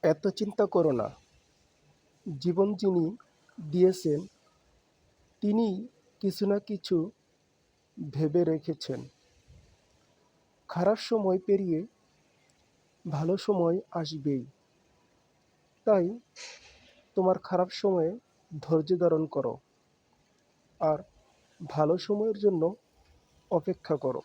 এত চিন্তা করো না। জীবন যিনি দিয়েছেন তিনি কিছু না কিছু ভেবে রেখেছেন। খারাপ সময় পেরিয়ে ভালো সময় আসবেই। তাই তোমার খারাপ সময়ে ধৈর্য ধারণ করো আর ভালো সময়ের জন্য অপেক্ষা করো।